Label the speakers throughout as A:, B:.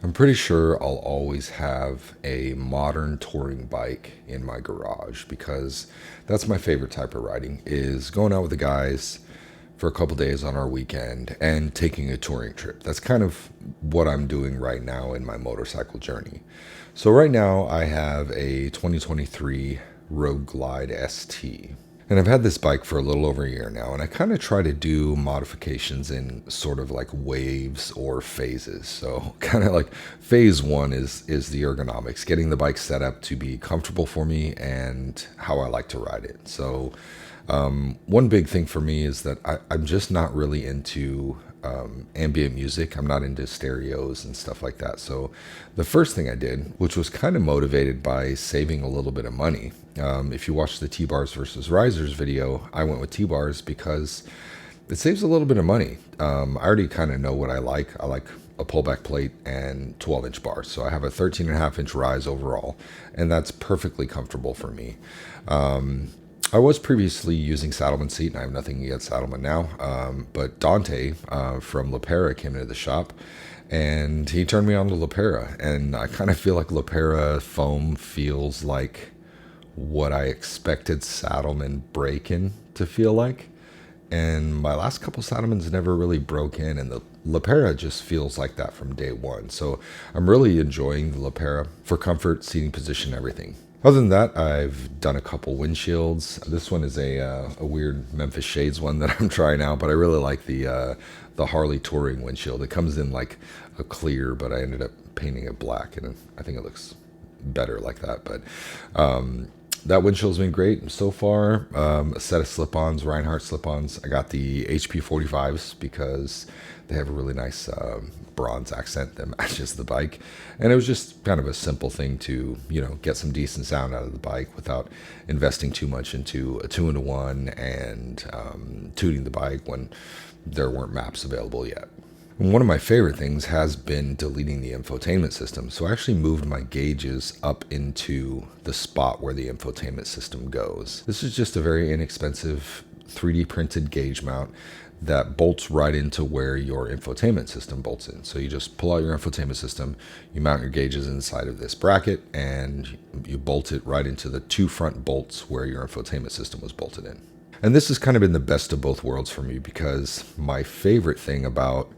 A: I'm pretty sure I'll always have a modern touring bike in my garage because that's my favorite type of riding is going out with the guys for a couple days on our weekend and taking a touring trip. That's kind of what I'm doing right now in my motorcycle journey. So right now I have a 2023 Road Glide ST. And I've had this bike for a little over a year now, and I kind of try to do modifications in sort of like waves or phases. So kind of like phase one is the ergonomics, getting the bike set up to be comfortable for me and how I like to ride it. So one big thing for me is that I'm just not really into ambient music. I'm not into stereos and stuff like that. So the first thing I did, which was kind of motivated by saving a little bit of money, if you watch the T-Bars versus Risers video, I went with T-Bars because it saves a little bit of money. I already kind of know what I like. I like a pullback plate and 12-inch bars. So I have a 13.5-inch rise overall, and that's perfectly comfortable for me. I was previously using Saddleman seat, and I have nothing against Saddleman now. But Dante from Lepera came into the shop, and he turned me on to Lepera. And I kind of feel like Lepera foam feels like what I expected Saddleman break-in to feel like. And my last couple Saddlemans never really broke in, and the Lepera just feels like that from day one. So I'm really enjoying the Lepera for comfort, seating position, everything. Other than that, I've done a couple windshields. This one is a weird Memphis Shades one that I'm trying out, but I really like the Harley Touring windshield. It comes in like a clear, but I ended up painting it black, and I think it looks better like that. But that windshield's been great so far. A set of slip-ons, Reinhardt slip-ons. I got the HP 45s because they have a really nice bronze accent that matches the bike. And it was just kind of a simple thing to, get some decent sound out of the bike without investing too much into a 2-in-1 and tuning the bike when there weren't maps available yet. And one of my favorite things has been deleting the infotainment system. So I actually moved my gauges up into the spot where the infotainment system goes. This is just a very inexpensive 3D printed gauge mount that bolts right into where your infotainment system bolts in. So you just pull out your infotainment system, you mount your gauges inside of this bracket, and you bolt it right into the two front bolts where your infotainment system was bolted in. And this has kind of been the best of both worlds for me because my favorite thing about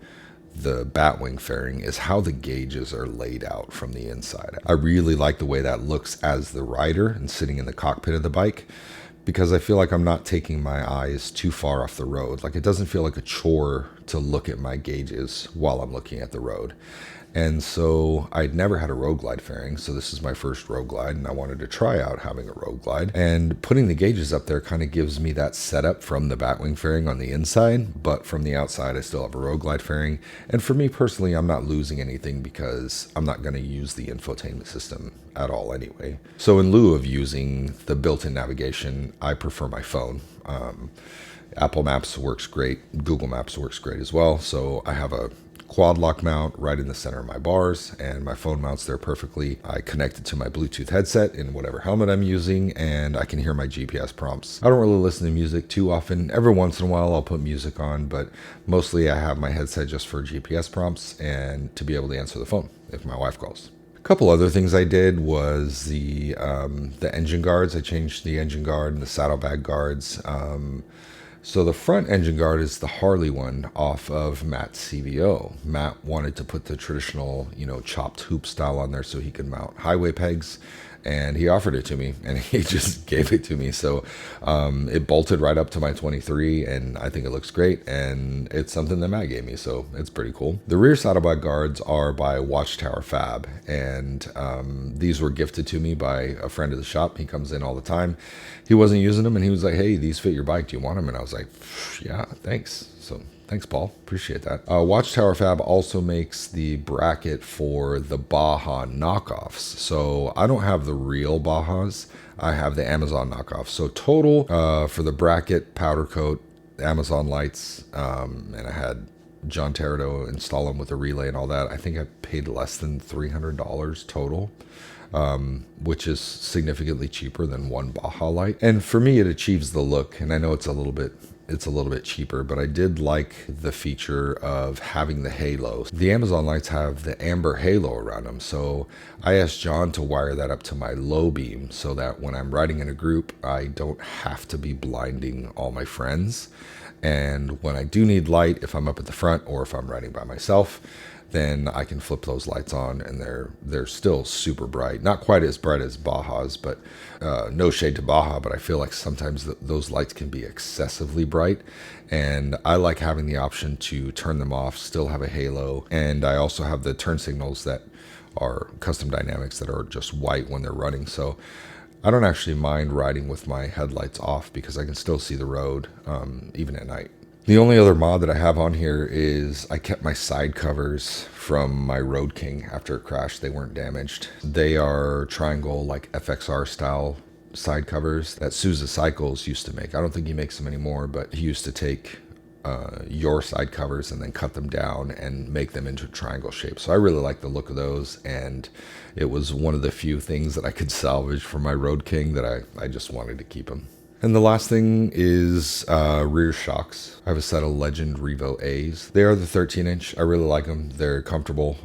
A: the Batwing fairing is how the gauges are laid out from the inside. I really like the way that looks as the rider and sitting in the cockpit of the bike, because I feel like I'm not taking my eyes too far off the road. Like, it doesn't feel like a chore to look at my gauges while I'm looking at the road. And so I'd never had a Road Glide fairing, so this is my first Road Glide, and I wanted to try out having a Road Glide. And putting the gauges up there kind of gives me that setup from the Batwing fairing on the inside, but from the outside I still have a Road Glide fairing. And for me personally, I'm not losing anything because I'm not going to use the infotainment system at all anyway. So in lieu of using the built-in navigation, I prefer my phone. Apple Maps works great. Google Maps works great as well. So I have a quad lock mount right in the center of my bars, and my phone mounts there perfectly. I connect it to my Bluetooth headset in whatever helmet I'm using, and I can hear my GPS prompts. I don't really listen to music too often. Every once in a while I'll put music on, but mostly I have my headset just for GPS prompts and to be able to answer the phone if my wife calls. A couple other things I did was the engine guards. I changed the engine guard and the saddlebag guards. So the front engine guard is the Harley one off of Matt's CVO. Matt wanted to put the traditional, chopped hoop style on there so he could mount highway pegs, and he offered it to me, and he just gave it to me. So it bolted right up to my 23, and I think it looks great, and it's something that Matt gave me, so it's pretty cool. The rear saddlebag guards are by Watchtower Fab, and these were gifted to me by a friend of the shop. He comes in all the time. He wasn't using them, and he was like, "Hey, these fit your bike. Do you want them?" And I was like, "Yeah, thanks." So thanks, Paul. Appreciate that. Watchtower Fab also makes the bracket for the Baja knockoffs. So I don't have the real Bajas. I have the Amazon knockoffs. So total for the bracket, powder coat, Amazon lights, and I had John Terado install them with a relay and all that, I think I paid less than $300 total, which is significantly cheaper than one Baja light. And for me, it achieves the look. And I know it's a little bit cheaper, but I did like the feature of having the halo. The Amazon lights have the amber halo around them. So I asked John to wire that up to my low beam so that when I'm riding in a group, I don't have to be blinding all my friends. And when I do need light, if I'm up at the front or if I'm riding by myself, then I can flip those lights on and they're still super bright. Not quite as bright as Baja's, but no shade to Baja, but I feel like sometimes those lights can be excessively bright. And I like having the option to turn them off, still have a halo. And I also have the turn signals that are custom dynamics that are just white when they're running. So I don't actually mind riding with my headlights off because I can still see the road even at night. The only other mod that I have on here is I kept my side covers from my Road King after it crashed. They weren't damaged. They are triangle, like FXR style side covers that Souza Cycles used to make. I don't think he makes them anymore, but he used to take your side covers and then cut them down and make them into triangle shape. So I really like the look of those, and it was one of the few things that I could salvage from my Road King that I just wanted to keep them. And the last thing is rear shocks. I have a set of Legend Revo A's. They are the 13-inch. I really like them. They're comfortable.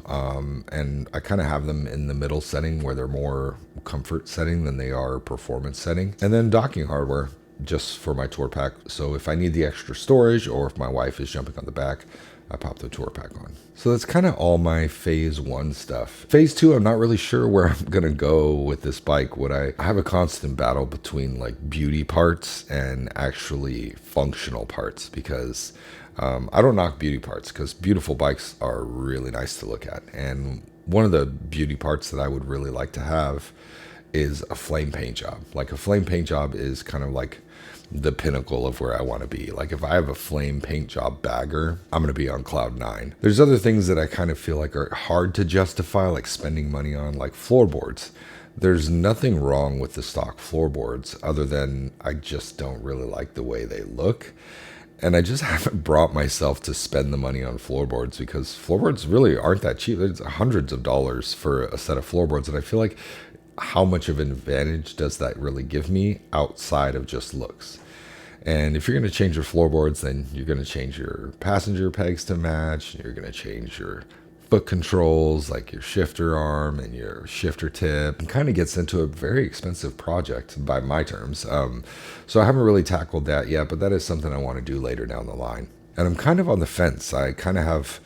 A: And I kind of have them in the middle setting where they're more comfort setting than they are performance setting. And then docking hardware just for my tour pack. So if I need the extra storage or if my wife is jumping on the back, I pop the tour pack on. So that's kind of all my phase 1 stuff. Phase 2, I'm not really sure where I'm going to go with this bike. I have a constant battle between like beauty parts and actually functional parts because I don't knock beauty parts because beautiful bikes are really nice to look at. And one of the beauty parts that I would really like to have is a flame paint job. Like a flame paint job is kind of like the pinnacle of where I want to be. Like if I have a flame paint job bagger, I'm going to be on cloud 9. There's other things that I kind of feel like are hard to justify, like spending money on, like floorboards. There's nothing wrong with the stock floorboards other than I just don't really like the way they look. And I just haven't brought myself to spend the money on floorboards because floorboards really aren't that cheap. There's hundreds of dollars for a set of floorboards. And I feel like how much of an advantage does that really give me outside of just looks? And if you're going to change your floorboards, then you're going to change your passenger pegs to match. You're going to change your foot controls, like your shifter arm and your shifter tip. It kind of gets into a very expensive project by my terms. So I haven't really tackled that yet, but that is something I want to do later down the line. And I'm kind of on the fence. I kind of have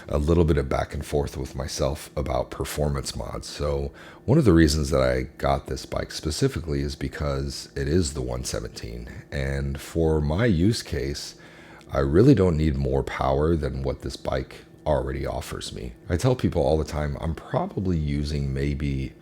A: a little bit of back and forth with myself about performance mods. So one of the reasons that I got this bike specifically is because it is the 117. And for my use case, I really don't need more power than what this bike already offers me. I tell people all the time, I'm probably using maybe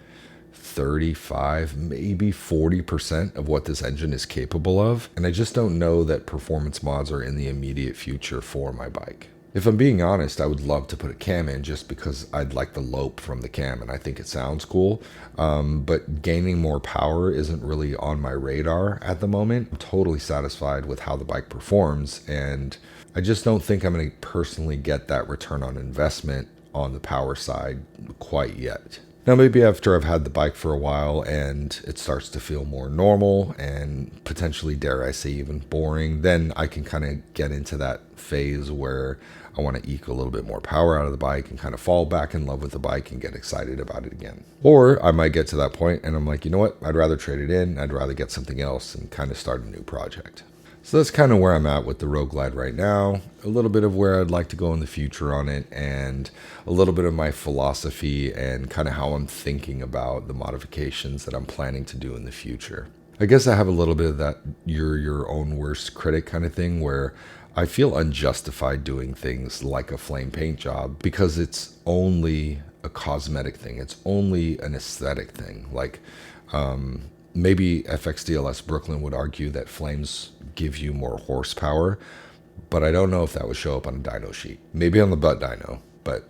A: 35, maybe 40% of what this engine is capable of. And I just don't know that performance mods are in the immediate future for my bike. If I'm being honest, I would love to put a cam in just because I'd like the lope from the cam and I think it sounds cool. But gaining more power isn't really on my radar at the moment. I'm totally satisfied with how the bike performs, and I just don't think I'm going to personally get that return on investment on the power side quite yet. Now, maybe after I've had the bike for a while and it starts to feel more normal and potentially, dare I say, even boring, then I can kind of get into that phase where I want to eke a little bit more power out of the bike and kind of fall back in love with the bike and get excited about it again. Or I might get to that point and I'm like, you know what? I'd rather trade it in. I'd rather get something else and kind of start a new project. So that's kind of where I'm at with the Road Glide right now, a little bit of where I'd like to go in the future on it, and a little bit of my philosophy and kind of how I'm thinking about the modifications that I'm planning to do in the future. I guess I have a little bit of that you're your own worst critic kind of thing where I feel unjustified doing things like a flame paint job because it's only a cosmetic thing. It's only an aesthetic thing. Like, maybe FXDLS Brooklyn would argue that flames give you more horsepower, but I don't know if that would show up on a dyno sheet. Maybe on the butt dyno, but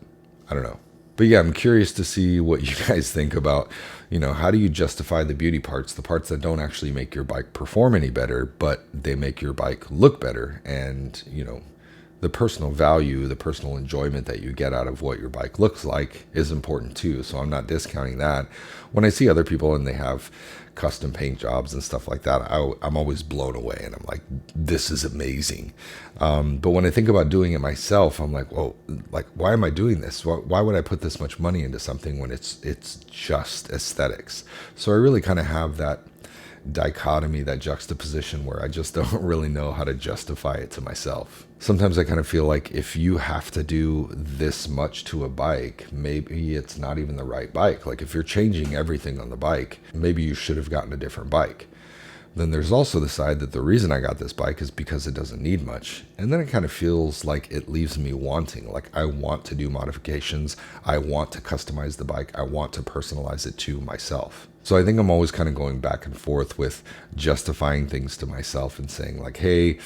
A: I don't know. But yeah, I'm curious to see what you guys think about, how do you justify the beauty parts, the parts that don't actually make your bike perform any better, but they make your bike look better and, the personal value, the personal enjoyment that you get out of what your bike looks like is important too. So I'm not discounting that. When I see other people and they have custom paint jobs and stuff like that, I'm always blown away and I'm like, this is amazing. But when I think about doing it myself, I'm like, well, like, why am I doing this? Why would I put this much money into something when it's just aesthetics? So I really kind of have that dichotomy, that juxtaposition where I just don't really know how to justify it to myself. Sometimes I kind of feel like if you have to do this much to a bike, maybe it's not even the right bike. Like if you're changing everything on the bike, maybe you should have gotten a different bike. Then there's also the side that the reason I got this bike is because it doesn't need much. And then it kind of feels like it leaves me wanting. Like I want to do modifications. I want to customize the bike. I want to personalize it to myself. So I think I'm always kind of going back and forth with justifying things to myself and saying like, hey,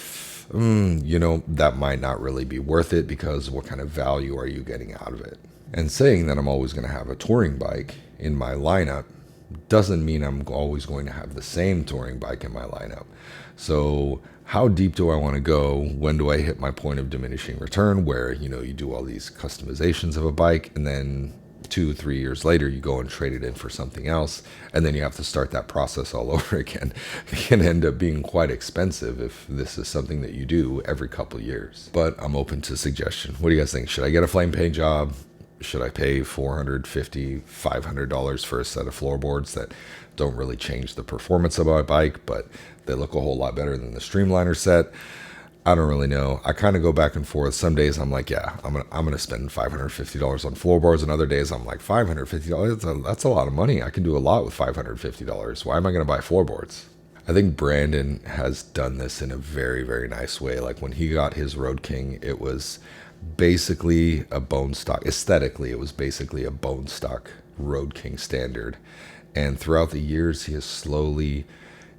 A: that might not really be worth it because what kind of value are you getting out of it? And saying that I'm always going to have a touring bike in my lineup doesn't mean I'm always going to have the same touring bike in my lineup. So how deep do I want to go? When do I hit my point of diminishing return where, you do all these customizations of a bike and then 2-3 years later you go and trade it in for something else, and then you have to start that process all over again. It can end up being quite expensive if this is something that you do every couple years. But I'm open to suggestion. What do you guys think? Should I get a flame paint job? Should I pay $450, $500 for a set of floorboards that don't really change the performance of my bike, but they look a whole lot better than the Streamliner set? I don't really know. I kind of go back and forth. Some days I'm like, yeah, I'm gonna spend $550 on floorboards, and other days I'm like, $550, that's a lot of money. I can do a lot with $550. Why am I gonna buy floorboards? I think Brandon has done this in a very, very nice way. Like when he got his Road King, it was basically a bone stock. Aesthetically, it was basically a bone stock Road King standard. And throughout the years, he has slowly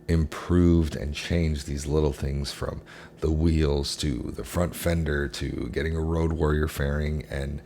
A: improved and changed these little things, from the wheels to the front fender to getting a Road Warrior fairing. And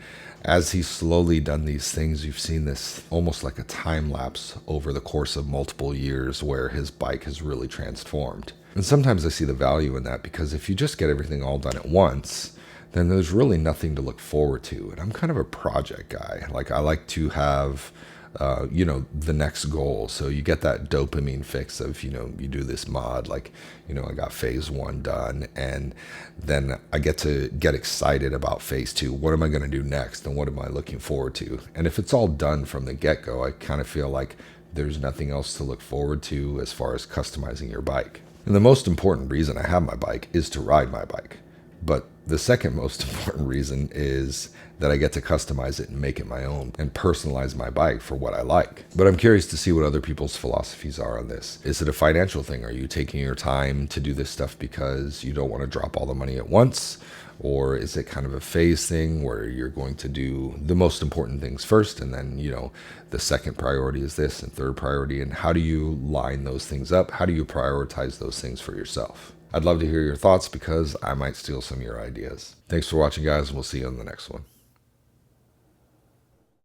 A: as he's slowly done these things, you've seen this almost like a time lapse over the course of multiple years where his bike has really transformed. And sometimes I see the value in that, because if you just get everything all done at once, then there's really nothing to look forward to. And I'm kind of a project guy. Like I like to have the next goal. So you get that dopamine fix of, you do this mod, like, I got phase 1 done, and then I get to get excited about phase 2. What am I going to do next? And what am I looking forward to? And if it's all done from the get-go, I kind of feel like there's nothing else to look forward to as far as customizing your bike. And the most important reason I have my bike is to ride my bike. But the second most important reason is that I get to customize it and make it my own and personalize my bike for what I like. But I'm curious to see what other people's philosophies are on this. Is it a financial thing? Are you taking your time to do this stuff because you don't want to drop all the money at once? Or is it kind of a phase thing where you're going to do the most important things first, and then, the second priority is this and third priority? And how do you line those things up? How do you prioritize those things for yourself? I'd love to hear your thoughts, because I might steal some of your ideas. Thanks for watching, guys, and we'll see you on the next one.